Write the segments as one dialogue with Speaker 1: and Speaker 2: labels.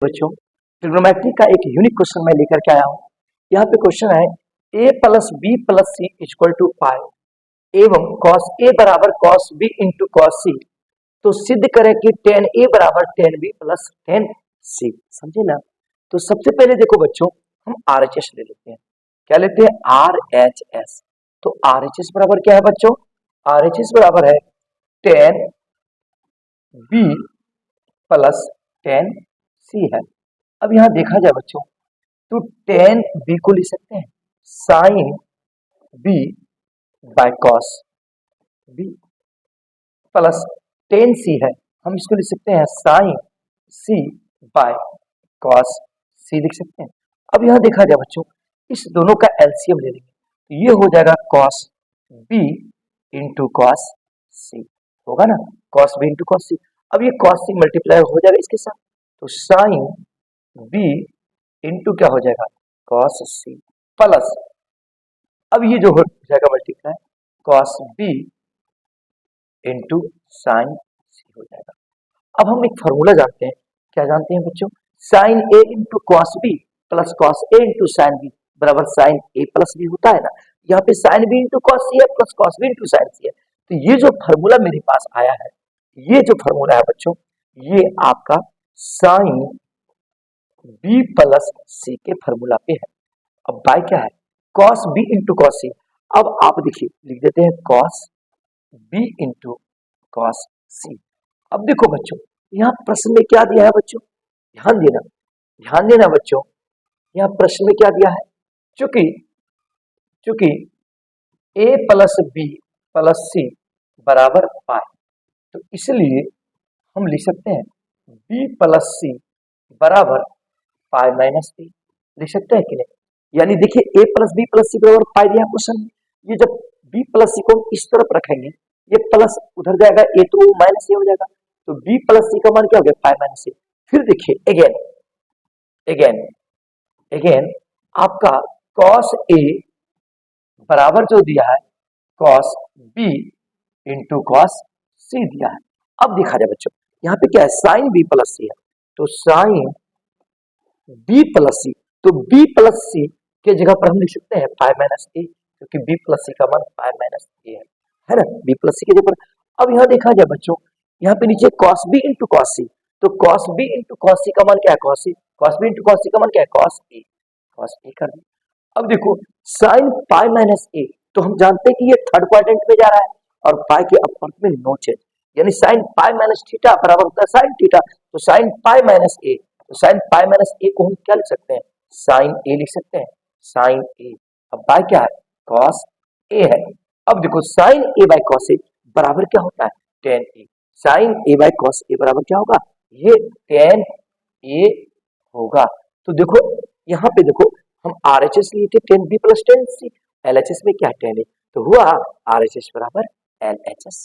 Speaker 1: बच्चों, ट्रिग्नोमेट्री का एक यूनिक क्वेश्चन मैं लेकर के आया हूँ। यहाँ पे क्वेश्चन है a plus B plus C equal to pi एवं cos a बराबर cos b into cos c, तो सिद्ध करें कि tan a बराबर tan b plus tan c। समझे ना? तो सबसे पहले देखो बच्चों, हम RHS ले लेते हैं। क्या लेते हैं? RHS। तो RHS बराबर क्या है बच्चों? RHS बराबर है tan b plus tan c है। अब यहां देखा जाए बच्चों, तो tan b को लिख सकते हैं sin b by cos b plus tan c है, हम इसको लिख सकते हैं sin c by cos c लिख सकते हैं। अब यहां देखा जाए बच्चों, इस दोनों का एलसीएम ले लेंगे तो ये हो जाएगा cos b into cos c, होगा ना? cos b into cos c। अब ये cos c मल्टीप्लाई हो जाएगा इसके साथ, तो sin b इंटू क्या हो जाएगा? cos c प्लस, अब ये जो हो जाएगा multiply cos b into sin c हो जाएगा। अब हम एक फॉर्मूला जानते हैं। क्या जानते हैं बच्चों? sin a into cos b plus cos a into sin b बराबर sin a प्लस b होता है ना। यहाँ पे sin b into cos c है plus cos b into sin c है। तो ये जो फॉर्मूला मेरे पास आया है, ये जो फॉर्मूला है बच्चों, ये आपका sin b प्लस c के फॉर्मूला पे है। अब बाय क्या है? cos b into cos c। अब आप देखिए, लिख देते हैं cos b into cos c। अब देखो बच्चों, यहाँ प्रश्न में क्या दिया है बच्चों? ध्यान देना बच्चों, यहाँ प्रश्न में क्या दिया है? चूंकि चूंकि a plus b plus c बराबर पाई, तो इसलिए हम लिख सकते हैं b प्लस c बराबर पाई माइनस b। लिख सकते हैं कि नहीं? यानी देखिए, a प्लस बी प्लस सी बराबर पाई दिया क्वेश्चन में। ये जब b प्लस सी को हम इस तरफ रखेंगे, ये प्लस उधर जाएगा, a तो माइनस a हो जाएगा, तो b प्लस सी का मान क्या हो गया? Pi minus a। फिर देखिए अगेन आपका cos a बराबर जो दिया है cos b into cos c दिया है। अब देखा जाए बच्चों, यहाँ पे क्या है? sin b प्लस c है, तो sin b प्लस c, तो b प्लस c के जगह पर हम लिख सकते हैं पाई माइनस a, क्योंकि b प्लस c का मान पाई माइनस a है ना? b प्लस c के जगह पर। अब यहाँ देखा जाए बच्चों, यहाँ पे नीचे cos b into cos c, तो cos b into cos c का मान क्या है? cos c। cos b into cos c का मान क्या है? cos a कर दिया। अब देखो sin पाई माइनस a, तो हम जानते हैं कि ये थर्ड क्वाड्रेंट में जा रहा है और पाई के अपवर्त में नो चेंज, यानी sin पाई माइनस थीटा बराबर होता है sin थीटा, तो sin पाई माइनस a, तो sin पाई माइनस a को हम क्या लिख सकते हैं? sin a लिख सकते हैं, sin a। अब बाय क्या है? cos a है। अब देखो sin a by cos a बराबर क्या होता है? tan a। sin a by cos a बराबर क्या होगा? ये tan a होगा। तो देखो यहाँ पे देखो, हम RHS लिए थे tan b plus tan c, LHS में क्या है? tan a, तो हुआ RHS बराबर LHS,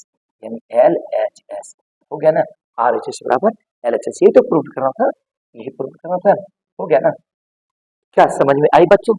Speaker 1: यानी LHS हो गया ना? RHS बराबर LHS। ये तो प्रूव करना था, ये प्रूव करना था, हो गया ना? क्या समझ में आई बच्चों?